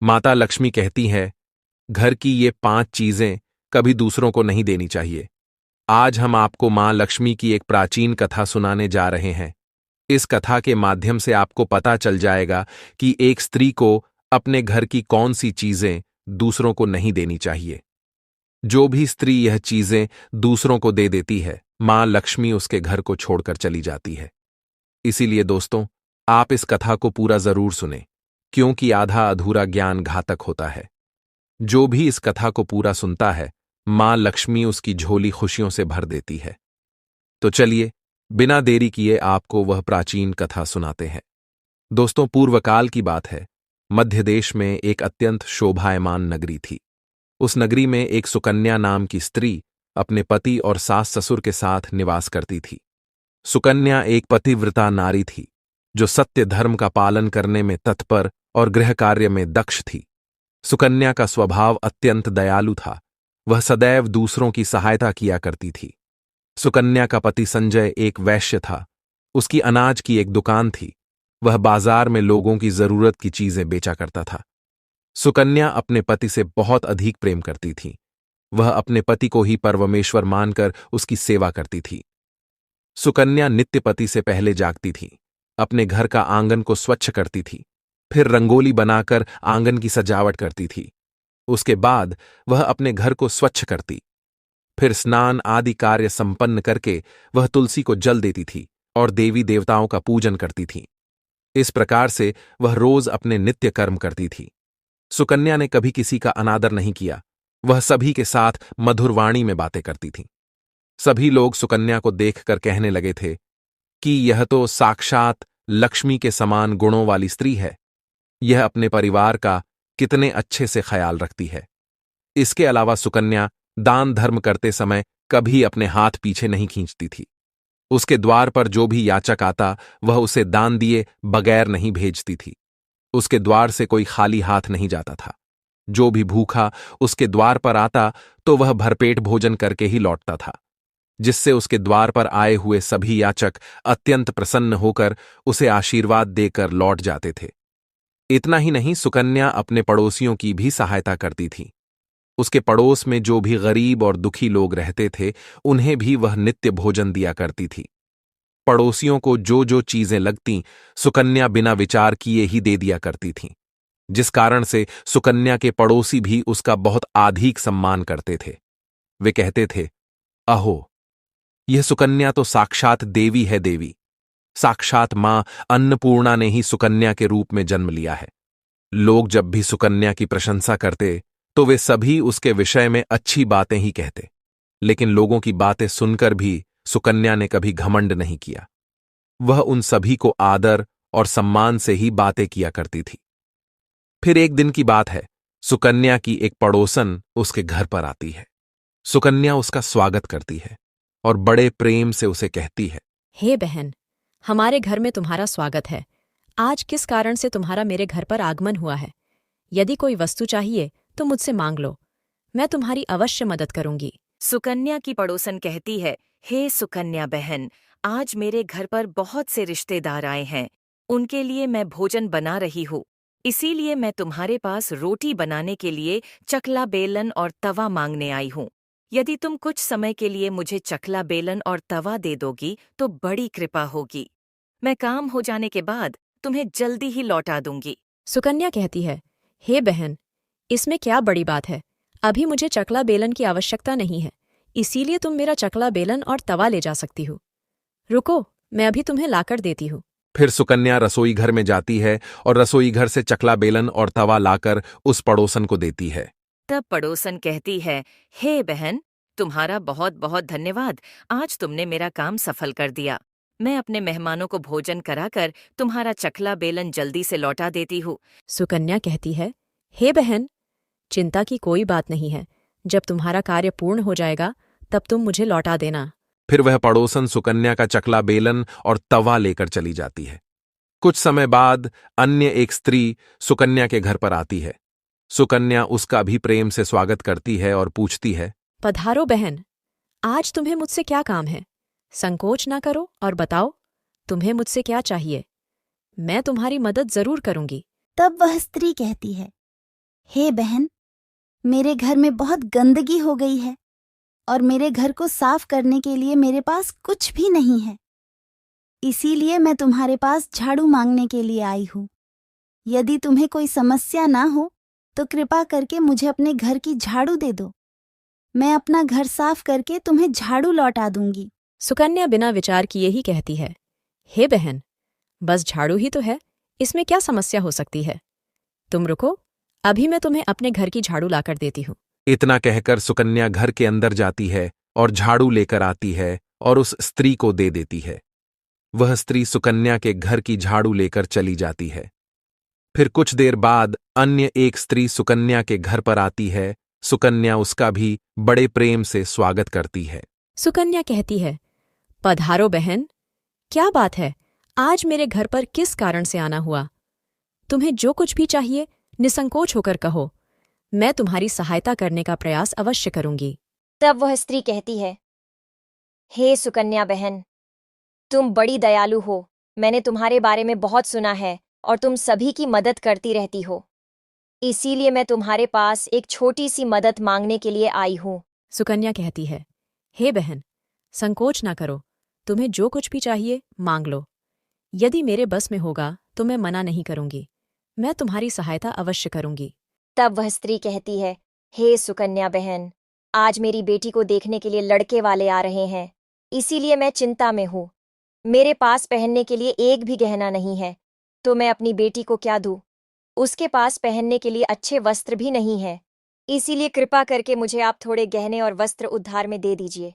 माता लक्ष्मी कहती है, घर की ये 5 चीजें कभी दूसरों को नहीं देनी चाहिए। आज हम आपको मां लक्ष्मी की एक प्राचीन कथा सुनाने जा रहे हैं। इस कथा के माध्यम से आपको पता चल जाएगा कि एक स्त्री को अपने घर की कौन सी चीजें दूसरों को नहीं देनी चाहिए। जो भी स्त्री यह चीजें दूसरों को दे देती है, मां लक्ष्मी उसके घर को छोड़कर चली जाती है। इसीलिए दोस्तों, आप इस कथा को पूरा जरूर सुनें, क्योंकि आधा अधूरा ज्ञान घातक होता है। जो भी इस कथा को पूरा सुनता है, मां लक्ष्मी उसकी झोली खुशियों से भर देती है। तो चलिए, बिना देरी किए आपको वह प्राचीन कथा सुनाते हैं। दोस्तों, पूर्वकाल की बात है। मध्य देश में एक अत्यंत शोभायमान नगरी थी। उस नगरी में एक सुकन्या नाम की स्त्री अपने पति और सास ससुर के साथ निवास करती थी। सुकन्या एक पतिव्रता नारी थी, जो सत्य धर्म का पालन करने में तत्पर और गृह कार्य में दक्ष थी। सुकन्या का स्वभाव अत्यंत दयालु था। वह सदैव दूसरों की सहायता किया करती थी। सुकन्या का पति संजय एक वैश्य था। उसकी अनाज की एक दुकान थी। वह बाजार में लोगों की जरूरत की चीजें बेचा करता था। सुकन्या अपने पति से बहुत अधिक प्रेम करती थी। वह अपने पति को ही परमेश्वर मानकर उसकी सेवा करती थी। सुकन्या नित्य पति से पहले जागती थी। अपने घर का आंगन को स्वच्छ करती थी। फिर रंगोली बनाकर आंगन की सजावट करती थी। उसके बाद वह अपने घर को स्वच्छ करती। फिर स्नान आदि कार्य संपन्न करके वह तुलसी को जल देती थी और देवी देवताओं का पूजन करती थी। इस प्रकार से वह रोज अपने नित्य कर्म करती थी। सुकन्या ने कभी किसी का अनादर नहीं किया। वह सभी के साथ मधुर वाणी में बातें करती थी। सभी लोग सुकन्या को देखकर कहने लगे थे कि यह तो साक्षात लक्ष्मी के समान गुणों वाली स्त्री है। यह अपने परिवार का कितने अच्छे से ख्याल रखती है। इसके अलावा सुकन्या दान धर्म करते समय कभी अपने हाथ पीछे नहीं खींचती थी। उसके द्वार पर जो भी याचक आता, वह उसे दान दिए बगैर नहीं भेजती थी। उसके द्वार से कोई खाली हाथ नहीं जाता था। जो भी भूखा उसके द्वार पर आता, तो वह भरपेट भोजन करके ही लौटता था, जिससे उसके द्वार पर आए हुए सभी याचक अत्यंत प्रसन्न होकर उसे आशीर्वाद देकर लौट जाते थे। इतना ही नहीं, सुकन्या अपने पड़ोसियों की भी सहायता करती थी। उसके पड़ोस में जो भी गरीब और दुखी लोग रहते थे, उन्हें भी वह नित्य भोजन दिया करती थी। पड़ोसियों को जो जो चीजें लगतीं, सुकन्या बिना विचार किए ही दे दिया करती थी, जिस कारण से सुकन्या के पड़ोसी भी उसका बहुत अधिक सम्मान करते थे। वे कहते थे, अहो, यह सुकन्या तो साक्षात देवी है। देवी साक्षात मां अन्नपूर्णा ने ही सुकन्या के रूप में जन्म लिया है। लोग जब भी सुकन्या की प्रशंसा करते, तो वे सभी उसके विषय में अच्छी बातें ही कहते। लेकिन लोगों की बातें सुनकर भी सुकन्या ने कभी घमंड नहीं किया। वह उन सभी को आदर और सम्मान से ही बातें किया करती थी। फिर एक दिन की बात है। सुकन्या की एक पड़ोसन उसके घर पर आती है। सुकन्या उसका स्वागत करती है और बड़े प्रेम से उसे कहती है, हे बहन, हमारे घर में तुम्हारा स्वागत है। आज किस कारण से तुम्हारा मेरे घर पर आगमन हुआ है? यदि कोई वस्तु चाहिए तो मुझसे मांग लो, मैं तुम्हारी अवश्य मदद करूंगी। सुकन्या की पड़ोसन कहती है, हे सुकन्या बहन, आज मेरे घर पर बहुत से रिश्तेदार आए हैं। उनके लिए मैं भोजन बना रही हूँ। इसीलिए मैं तुम्हारे पास रोटी बनाने के लिए चकला बेलन और तवा मांगने आई हूँ। यदि तुम कुछ समय के लिए मुझे चकला बेलन और तवा दे दोगी तो बड़ी कृपा होगी। मैं काम हो जाने के बाद तुम्हें जल्दी ही लौटा दूंगी। सुकन्या कहती है, हे बहन, इसमें क्या बड़ी बात है? अभी मुझे चकला बेलन की आवश्यकता नहीं है, इसीलिए तुम मेरा चकला बेलन और तवा ले जा सकती हो। रुको, मैं अभी तुम्हें लाकर देती हूँ। फिर सुकन्या रसोई घर में जाती है और रसोई घर से चकला बेलन और तवा लाकर उस पड़ोसन को देती है। तब पड़ोसन कहती है, हे बहन, तुम्हारा बहुत बहुत धन्यवाद। आज तुमने मेरा काम सफल कर दिया। मैं अपने मेहमानों को भोजन कराकर तुम्हारा चकला बेलन जल्दी से लौटा देती हूँ। सुकन्या कहती है, हे बहन, चिंता की कोई बात नहीं है। जब तुम्हारा कार्य पूर्ण हो जाएगा तब तुम मुझे लौटा देना। फिर वह पड़ोसन सुकन्या का चकला बेलन और तवा लेकर चली जाती है। कुछ समय बाद अन्य एक स्त्री सुकन्या के घर पर आती है। सुकन्या उसका भी प्रेम से स्वागत करती है और पूछती है, पधारो बहन, आज तुम्हें मुझसे क्या काम है? संकोच ना करो और बताओ, तुम्हें मुझसे क्या चाहिए? मैं तुम्हारी मदद जरूर करूंगी। तब वह स्त्री कहती है, हे बहन, मेरे घर में बहुत गंदगी हो गई है और मेरे घर को साफ करने के लिए मेरे पास कुछ भी नहीं है। इसीलिए मैं तुम्हारे पास झाड़ू मांगने के लिए आई हूँ। यदि तुम्हें कोई समस्या ना हो तो कृपा करके मुझे अपने घर की झाड़ू दे दो। मैं अपना घर साफ करके तुम्हें झाड़ू लौटा दूंगी। सुकन्या बिना विचार किए ही कहती है, हे बहन, बस झाड़ू ही तो है, इसमें क्या समस्या हो सकती है? तुम रुको, अभी मैं तुम्हें अपने घर की झाड़ू लाकर देती हूँ। इतना कहकर सुकन्या घर के अंदर जाती है और झाड़ू लेकर आती है और उस स्त्री को दे देती है। वह स्त्री सुकन्या के घर की झाड़ू लेकर चली जाती है। फिर कुछ देर बाद अन्य एक स्त्री सुकन्या के घर पर आती है। सुकन्या उसका भी बड़े प्रेम से स्वागत करती है। सुकन्या कहती है, पधारो बहन, क्या बात है, आज मेरे घर पर किस कारण से आना हुआ? तुम्हें जो कुछ भी चाहिए निसंकोच होकर कहो, मैं तुम्हारी सहायता करने का प्रयास अवश्य करूंगी। तब वह स्त्री कहती है, हे सुकन्या बहन, तुम बड़ी दयालु हो। मैंने तुम्हारे बारे में बहुत सुना है और तुम सभी की मदद करती रहती हो। इसीलिए मैं तुम्हारे पास एक छोटी सी मदद मांगने के लिए आई हूँ। सुकन्या कहती है, हे बहन, संकोच ना करो, तुम्हें जो कुछ भी चाहिए मांग लो। यदि मेरे बस में होगा तो मैं मना नहीं करूंगी, मैं तुम्हारी सहायता अवश्य करूंगी। तब वह स्त्री कहती है, हे सुकन्या बहन, आज मेरी बेटी को देखने के लिए लड़के वाले आ रहे हैं, इसीलिए मैं चिंता में हूँ। मेरे पास पहनने के लिए एक भी गहना नहीं है, तो मैं अपनी बेटी को क्या दूँ? उसके पास पहनने के लिए अच्छे वस्त्र भी नहीं है, इसीलिए कृपा करके मुझे आप थोड़े गहने और वस्त्र उधार में दे दीजिए,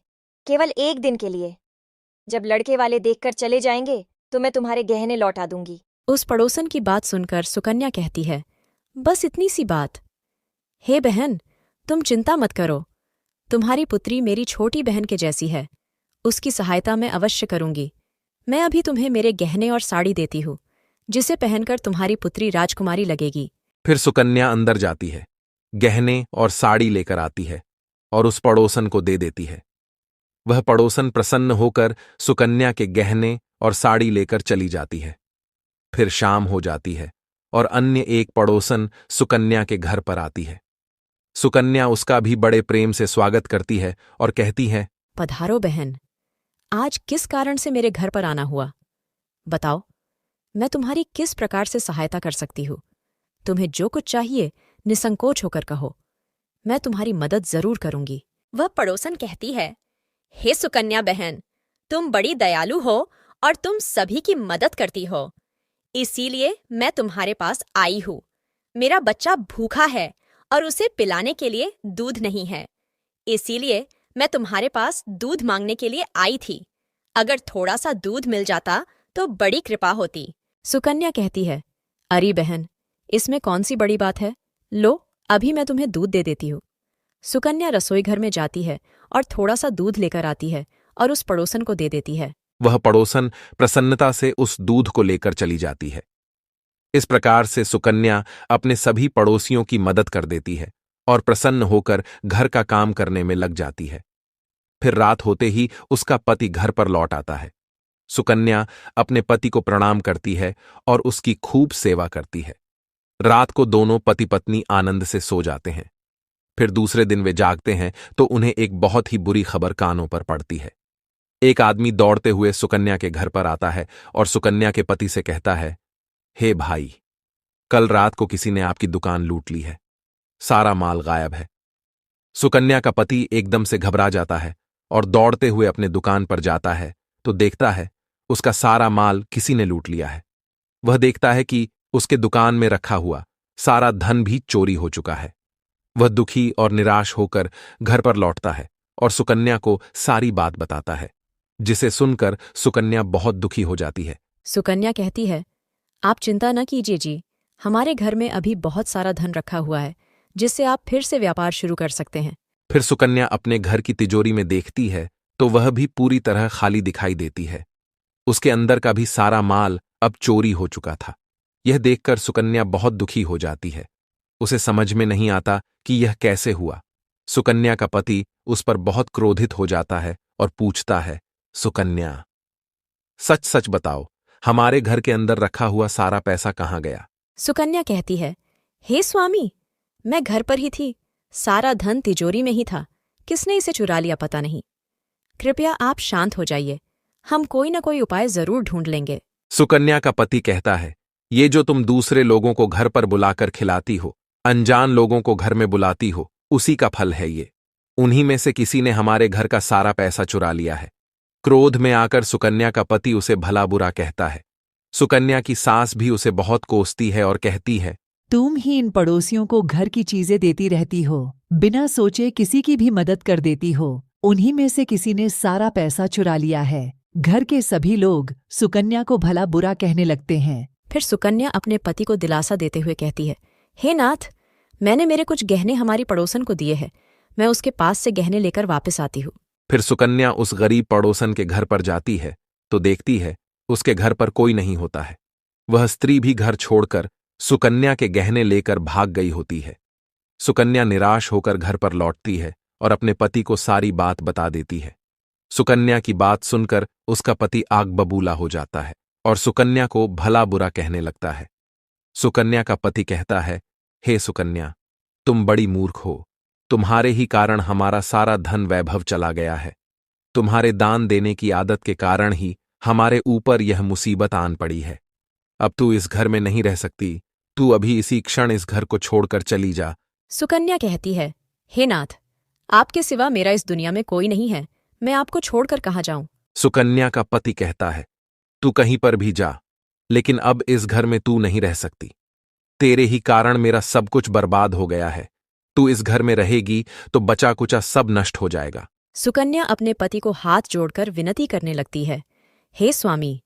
केवल एक दिन के लिए। जब लड़के वाले देखकर चले जाएंगे तो मैं तुम्हारे गहने लौटा दूंगी। उस पड़ोसन की बात सुनकर सुकन्या कहती है, बस इतनी सी बात? हे बहन, तुम चिंता मत करो, तुम्हारी पुत्री मेरी छोटी बहन के जैसी है, उसकी सहायता मैं अवश्य करूंगी। मैं अभी तुम्हें मेरे गहने और साड़ी देती हूँ, जिसे पहनकर तुम्हारी पुत्री राजकुमारी लगेगी। फिर सुकन्या अंदर जाती है, गहने और साड़ी लेकर आती है और उस पड़ोसन को दे देती है। वह पड़ोसन प्रसन्न होकर सुकन्या के गहने और साड़ी लेकर चली जाती है। फिर शाम हो जाती है और अन्य एक पड़ोसन सुकन्या के घर पर आती है। सुकन्या उसका भी बड़े प्रेम से स्वागत करती है और कहती है, पधारो बहन, आज किस कारण से मेरे घर पर आना हुआ? बताओ, मैं तुम्हारी किस प्रकार से सहायता कर सकती हूँ? तुम्हें जो कुछ चाहिए निसंकोच होकर कहो, मैं तुम्हारी मदद जरूर करूंगी। वह पड़ोसन कहती है, हे सुकन्या बहन, तुम बड़ी दयालु हो और तुम सभी की मदद करती हो, इसीलिए मैं तुम्हारे पास आई हूँ। मेरा बच्चा भूखा है और उसे पिलाने के लिए दूध नहीं है, इसीलिए मैं तुम्हारे पास दूध मांगने के लिए आई थी। अगर थोड़ा सा दूध मिल जाता तो बड़ी कृपा होती। सुकन्या कहती है, अरे बहन, इसमें कौन सी बड़ी बात है? लो, अभी मैं तुम्हें दूध दे देती हूँ। सुकन्या रसोई घर में जाती है और थोड़ा सा दूध लेकर आती है और उस पड़ोसन को दे देती है। वह पड़ोसन प्रसन्नता से उस दूध को लेकर चली जाती है। इस प्रकार से सुकन्या अपने सभी पड़ोसियों की मदद कर देती है और प्रसन्न होकर घर का काम करने में लग जाती है। फिर रात होते ही उसका पति घर पर लौट आता है। सुकन्या अपने पति को प्रणाम करती है और उसकी खूब सेवा करती है। रात को दोनों पति पत्नी आनंद से सो जाते हैं। फिर दूसरे दिन वे जागते हैं तो उन्हें एक बहुत ही बुरी खबर कानों पर पड़ती है। एक आदमी दौड़ते हुए सुकन्या के घर पर आता है और सुकन्या के पति से कहता है, हे भाई, कल रात को किसी ने आपकी दुकान लूट ली है, सारा माल गायब है। सुकन्या का पति एकदम से घबरा जाता है और दौड़ते हुए अपने दुकान पर जाता है तो देखता है उसका सारा माल किसी ने लूट लिया है। वह देखता है कि उसके दुकान में रखा हुआ सारा धन भी चोरी हो चुका है। वह दुखी और निराश होकर घर पर लौटता है और सुकन्या को सारी बात बताता है, जिसे सुनकर सुकन्या बहुत दुखी हो जाती है। सुकन्या कहती है, आप चिंता न कीजिए जी, हमारे घर में अभी बहुत सारा धन रखा हुआ है, जिससे आप फिर से व्यापार शुरू कर सकते हैं। फिर सुकन्या अपने घर की तिजोरी में देखती है तो वह भी पूरी तरह खाली दिखाई देती है। उसके अंदर का भी सारा माल अब चोरी हो चुका था। यह देखकर सुकन्या बहुत दुखी हो जाती है। उसे समझ में नहीं आता कि यह कैसे हुआ। सुकन्या का पति उस पर बहुत क्रोधित हो जाता है और पूछता है, सुकन्या, सच सच बताओ, हमारे घर के अंदर रखा हुआ सारा पैसा कहाँ गया? सुकन्या कहती है, हे स्वामी, मैं घर पर ही थी, सारा धन तिजोरी में ही था, किसने इसे चुरा लिया पता नहीं। कृपया आप शांत हो जाइए, हम कोई न कोई उपाय जरूर ढूंढ लेंगे। सुकन्या का पति कहता है, ये जो तुम दूसरे लोगों को घर पर बुलाकर खिलाती हो, अनजान लोगों को घर में बुलाती हो, उसी का फल है ये। उन्हीं में से किसी ने हमारे घर का सारा पैसा चुरा लिया है। क्रोध में आकर सुकन्या का पति उसे भला बुरा कहता है। सुकन्या की सास भी उसे बहुत कोसती है और कहती है, तुम ही इन पड़ोसियों को घर की चीजें देती रहती हो, बिना सोचे किसी की भी मदद कर देती हो। उन्हीं में से किसी ने सारा पैसा चुरा लिया है। घर के सभी लोग सुकन्या को भला बुरा कहने लगते हैं। फिर सुकन्या अपने पति को दिलासा देते हुए कहती है, हे नाथ, मैंने मेरे कुछ गहने हमारी पड़ोसन को दिए हैं, मैं उसके पास से गहने लेकर वापस आती हूँ। फिर सुकन्या उस गरीब पड़ोसन के घर पर जाती है तो देखती है उसके घर पर कोई नहीं होता है। वह स्त्री भी घर छोड़कर सुकन्या के गहने लेकर भाग गई होती है। सुकन्या निराश होकर घर पर लौटती है और अपने पति को सारी बात बता देती है। सुकन्या की बात सुनकर उसका पति आग बबूला हो जाता है और सुकन्या को भला बुरा कहने लगता है। सुकन्या का पति कहता है, हे सुकन्या, तुम बड़ी मूर्ख हो, तुम्हारे ही कारण हमारा सारा धन वैभव चला गया है। तुम्हारे दान देने की आदत के कारण ही हमारे ऊपर यह मुसीबत आन पड़ी है। अब तू इस घर में नहीं रह सकती, तू अभी इसी क्षण इस घर को छोड़कर चली जा। सुकन्या कहती है, हे नाथ, आपके सिवा मेरा इस दुनिया में कोई नहीं है, मैं आपको छोड़कर कहाँ जाऊं। सुकन्या का पति कहता है, तू कहीं पर भी जा, लेकिन अब इस घर में तू नहीं रह सकती। तेरे ही कारण मेरा सब कुछ बर्बाद हो गया है। तू इस घर में रहेगी तो बचा कुचा सब नष्ट हो जाएगा। सुकन्या अपने पति को हाथ जोड़कर विनती करने लगती है, हे स्वामी,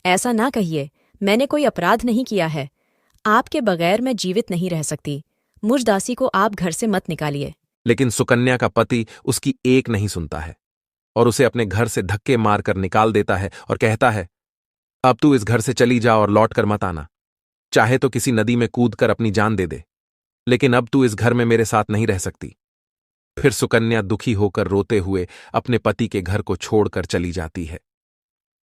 ऐसा ना कहिए, मैंने कोई अपराध नहीं किया है। आपके बगैर मैं जीवित नहीं रह सकती, मुझ दासी को आप घर से मत निकालिए। लेकिन सुकन्या का पति उसकी एक नहीं सुनता है और उसे अपने घर से धक्के मारकर निकाल देता है और कहता है, अब तू इस घर से चली जा और लौट कर मत आना। चाहे तो किसी नदी में कूदकर अपनी जान दे दे, लेकिन अब तू इस घर में मेरे साथ नहीं रह सकती। फिर सुकन्या दुखी होकर रोते हुए अपने पति के घर को छोड़कर चली जाती है।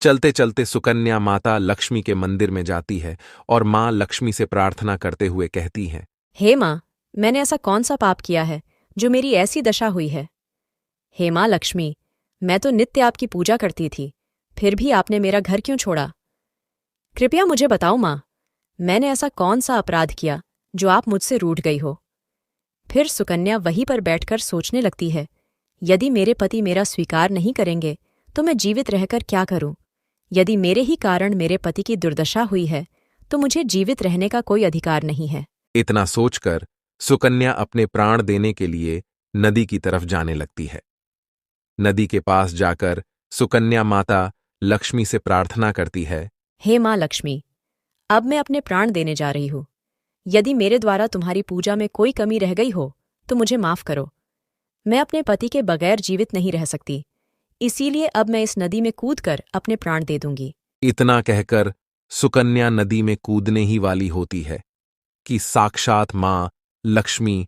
चलते चलते सुकन्या माता लक्ष्मी के मंदिर में जाती है और मां लक्ष्मी से प्रार्थना करते हुए कहती है, हे माँ, मैंने ऐसा कौन सा पाप किया है जो मेरी ऐसी दशा हुई है। हे माँ लक्ष्मी, मैं तो नित्य आपकी पूजा करती थी, फिर भी आपने मेरा घर क्यों छोड़ा। कृपया मुझे बताओ माँ, मैंने ऐसा कौन सा अपराध किया जो आप मुझसे रूठ गई हो। फिर सुकन्या वहीं पर बैठकर सोचने लगती है, यदि मेरे पति मेरा स्वीकार नहीं करेंगे तो मैं जीवित रहकर क्या करूं। यदि मेरे ही कारण मेरे पति की दुर्दशा हुई है तो मुझे जीवित रहने का कोई अधिकार नहीं है। इतना सोचकर सुकन्या अपने प्राण देने के लिए नदी की तरफ जाने लगती है। नदी के पास जाकर सुकन्या माता लक्ष्मी से प्रार्थना करती है, हे माँ लक्ष्मी, अब मैं अपने प्राण देने जा रही हूँ। यदि मेरे द्वारा तुम्हारी पूजा में कोई कमी रह गई हो तो मुझे माफ करो। मैं अपने पति के बगैर जीवित नहीं रह सकती, इसीलिए अब मैं इस नदी में कूदकर अपने प्राण दे दूंगी। इतना कहकर सुकन्या नदी में कूदने ही वाली होती है कि साक्षात मां लक्ष्मी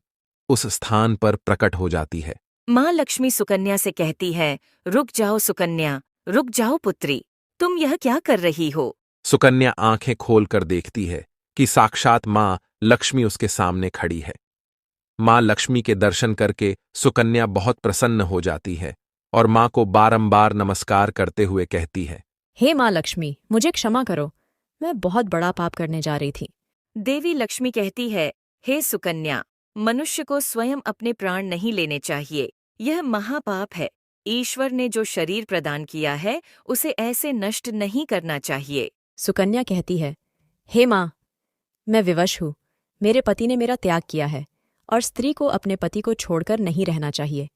उस स्थान पर प्रकट हो जाती है। माँ लक्ष्मी सुकन्या से कहती है, रुक जाओ सुकन्या, रुक जाओ पुत्री, तुम यह क्या कर रही हो। सुकन्या आंखें खोलकर देखती है कि साक्षात मां लक्ष्मी उसके सामने खड़ी है। मां लक्ष्मी के दर्शन करके सुकन्या बहुत प्रसन्न हो जाती है और मां को बारंबार नमस्कार करते हुए कहती है, हे माँ लक्ष्मी, मुझे क्षमा करो, मैं बहुत बड़ा पाप करने जा रही थी। देवी लक्ष्मी कहती है, हे सुकन्या, मनुष्य को स्वयं अपने प्राण नहीं लेने चाहिए, यह महापाप है। ईश्वर ने जो शरीर प्रदान किया है उसे ऐसे नष्ट नहीं करना चाहिए। सुकन्या कहती है, हे माँ, मैं विवश हूँ, मेरे पति ने मेरा त्याग किया है और स्त्री को अपने पति को छोड़कर नहीं रहना चाहिए।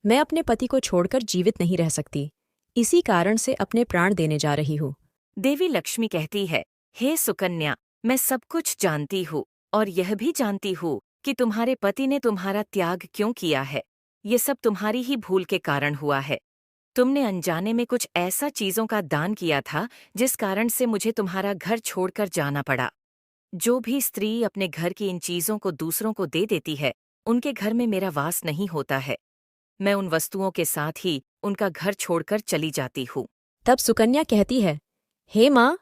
मैं अपने पति को छोड़कर जीवित नहीं रह सकती, इसी कारण से अपने प्राण देने जा रही हूँ। देवी लक्ष्मी कहती है, हे सुकन्या, मैं सब कुछ जानती हूँ और यह भी जानती हूँ कि तुम्हारे पति ने तुम्हारा त्याग क्यों किया है। ये सब तुम्हारी ही भूल के कारण हुआ है। तुमने अनजाने में कुछ ऐसा चीजों का दान किया था जिस कारण से मुझे तुम्हारा घर छोड़कर जाना पड़ा। जो भी स्त्री अपने घर की इन चीजों को दूसरों को दे देती है, उनके घर में मेरा वास नहीं होता है। मैं उन वस्तुओं के साथ ही उनका घर छोड़कर चली जाती हूँ। तब सुकन्या कहती है, हे माँ,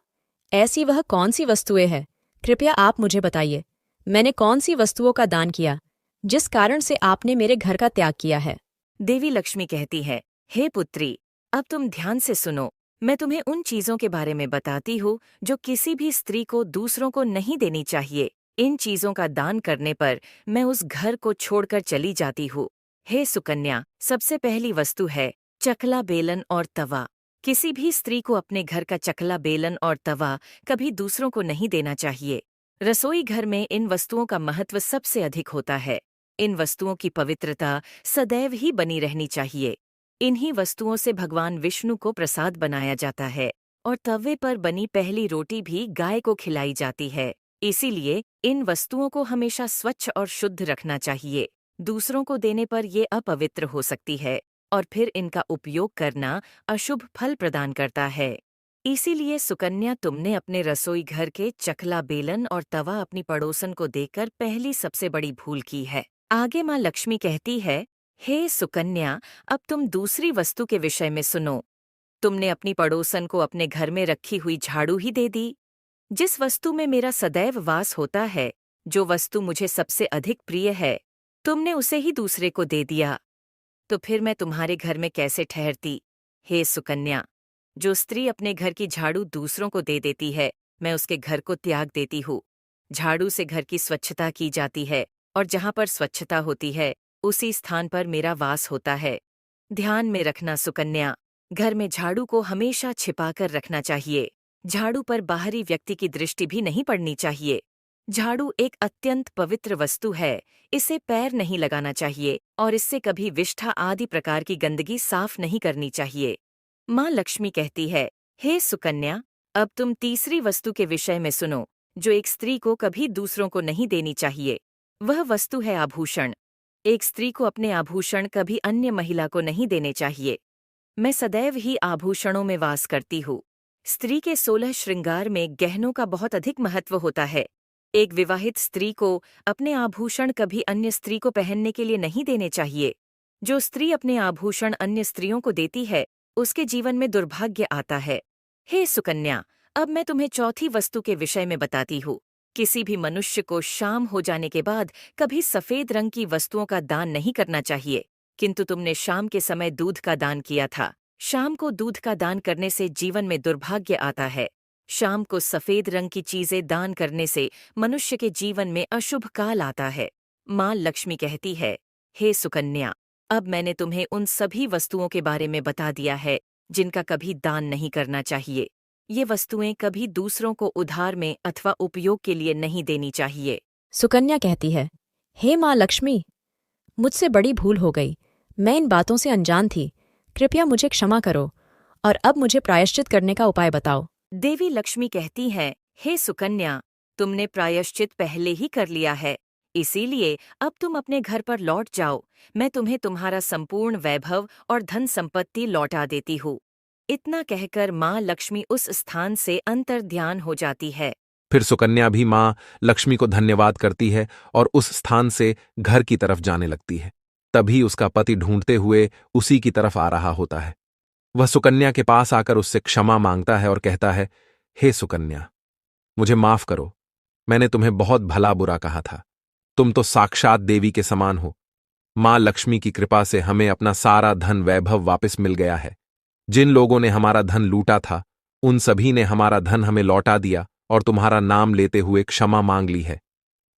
ऐसी वह कौन सी वस्तुएं हैं, कृपया आप मुझे बताइए। मैंने कौन सी वस्तुओं का दान किया जिस कारण से आपने मेरे घर का त्याग किया है। देवी लक्ष्मी कहती है, हे पुत्री, अब तुम ध्यान से सुनो। मैं तुम्हें उन चीजों के बारे में बताती हूँ जो किसी भी स्त्री को दूसरों को नहीं देनी चाहिए। इन चीजों का दान करने पर मैं उस घर को छोड़कर चली जाती हूँ। हे सुकन्या, सबसे पहली वस्तु है चकला बेलन और तवा। किसी भी स्त्री को अपने घर का चकला बेलन और तवा कभी दूसरों को नहीं देना चाहिए। रसोई घर में इन वस्तुओं का महत्व सबसे अधिक होता है। इन वस्तुओं की पवित्रता सदैव ही बनी रहनी चाहिए। इन्हीं वस्तुओं से भगवान विष्णु को प्रसाद बनाया जाता है और तवे पर बनी पहली रोटी भी गाय को खिलाई जाती है। इसीलिए इन वस्तुओं को हमेशा स्वच्छ और शुद्ध रखना चाहिए। दूसरों को देने पर ये अपवित्र हो सकती है और फिर इनका उपयोग करना अशुभ फल प्रदान करता है। इसीलिए सुकन्या, तुमने अपने रसोई घर के चकला बेलन और तवा अपनी पड़ोसन को देकर पहली सबसे बड़ी भूल की है। आगे माँ लक्ष्मी कहती है, हे सुकन्या, अब तुम दूसरी वस्तु के विषय में सुनो। तुमने अपनी पड़ोसन को अपने घर में रखी हुई झाड़ू ही दे दी। जिस वस्तु में मेरा सदैव वास होता है, जो वस्तु मुझे सबसे अधिक प्रिय है, तुमने उसे ही दूसरे को दे दिया। तो फिर मैं तुम्हारे घर में कैसे ठहरती? हे सुकन्या, जो स्त्री अपने घर की झाड़ू दूसरों को दे देती है, मैं उसके घर को त्याग देती हूँ। झाड़ू से घर की स्वच्छता की जाती है और जहाँ पर स्वच्छता होती है, उसी स्थान पर मेरा वास होता है। ध्यान में रखना सुकन्या, घर में झाड़ू को हमेशा छिपाकर रखना चाहिए। झाड़ू पर बाहरी व्यक्ति की दृष्टि भी नहीं पड़नी चाहिए। झाड़ू एक अत्यंत पवित्र वस्तु है। इसे पैर नहीं लगाना चाहिए और इससे कभी विष्ठा आदि प्रकार की गंदगी साफ नहीं करनी चाहिए। माँ लक्ष्मी कहती है, हे सुकन्या, अब तुम तीसरी वस्तु के विषय में सुनो, जो एक स्त्री को कभी दूसरों को नहीं देनी चाहिए। वह वस्तु है आभूषण। एक स्त्री को अपने आभूषण कभी अन्य महिला को नहीं देने चाहिए। मैं सदैव ही आभूषणों में वास करती हूँ। स्त्री के 16 श्रृंगार में गहनों का बहुत अधिक महत्व होता है। एक विवाहित स्त्री को अपने आभूषण कभी अन्य स्त्री को पहनने के लिए नहीं देने चाहिए। जो स्त्री अपने आभूषण अन्य स्त्रियों को देती है, उसके जीवन में दुर्भाग्य आता है। हे सुकन्या, अब मैं तुम्हें चौथी वस्तु के विषय में बताती हूँ। किसी भी मनुष्य को शाम हो जाने के बाद कभी सफेद रंग की वस्तुओं का दान नहीं करना चाहिए, किंतु तुमने शाम के समय दूध का दान किया था। शाम को दूध का दान करने से जीवन में दुर्भाग्य आता है। शाम को सफेद रंग की चीजें दान करने से मनुष्य के जीवन में अशुभ काल आता है। माँ लक्ष्मी कहती है, हे सुकन्या, अब मैंने तुम्हें उन सभी वस्तुओं के बारे में बता दिया है जिनका कभी दान नहीं करना चाहिए। ये वस्तुएं कभी दूसरों को उधार में अथवा उपयोग के लिए नहीं देनी चाहिए। सुकन्या कहती है, हे माँ लक्ष्मी, मुझसे बड़ी भूल हो गई। मैं इन बातों से अनजान थी। कृपया मुझे क्षमा करो और अब मुझे प्रायश्चित करने का उपाय बताओ। देवी लक्ष्मी कहती है, हे सुकन्या, तुमने प्रायश्चित पहले ही कर लिया है, इसीलिए अब तुम अपने घर पर लौट जाओ। मैं तुम्हें तुम्हारा संपूर्ण वैभव और धन संपत्ति लौटा देती हूँ। इतना कहकर माँ लक्ष्मी उस स्थान से अंतर्ध्यान हो जाती है। फिर सुकन्या भी माँ लक्ष्मी को धन्यवाद करती है और उस स्थान से घर की तरफ जाने लगती है। तभी उसका पति ढूंढते हुए उसी की तरफ आ रहा होता है। वह सुकन्या के पास आकर उससे क्षमा मांगता है और कहता है, हे सुकन्या, मुझे माफ करो। मैंने तुम्हें बहुत भला बुरा कहा था। तुम तो साक्षात देवी के समान हो। माँ लक्ष्मी की कृपा से हमें अपना सारा धन वैभव वापस मिल गया है। जिन लोगों ने हमारा धन लूटा था, उन सभी ने हमारा धन हमें लौटा दिया और तुम्हारा नाम लेते हुए क्षमा मांग ली है।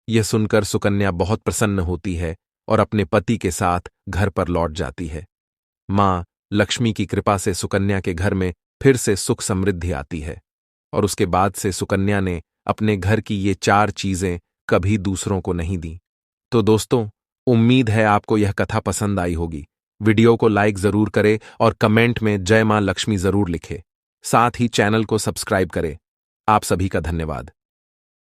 यह सुनकर सुकन्या बहुत प्रसन्न होती है और अपने पति के साथ घर पर लौट जाती है। माँ लक्ष्मी की कृपा से सुकन्या के घर में फिर से सुख समृद्धि आती है और उसके बाद से सुकन्या ने अपने घर की ये 4 चीजें कभी दूसरों को नहीं दी। तो दोस्तों, उम्मीद है आपको यह कथा पसंद आई होगी। वीडियो को लाइक जरूर करें और कमेंट में जय मां लक्ष्मी जरूर लिखें। साथ ही चैनल को सब्सक्राइब करें। आप सभी का धन्यवाद।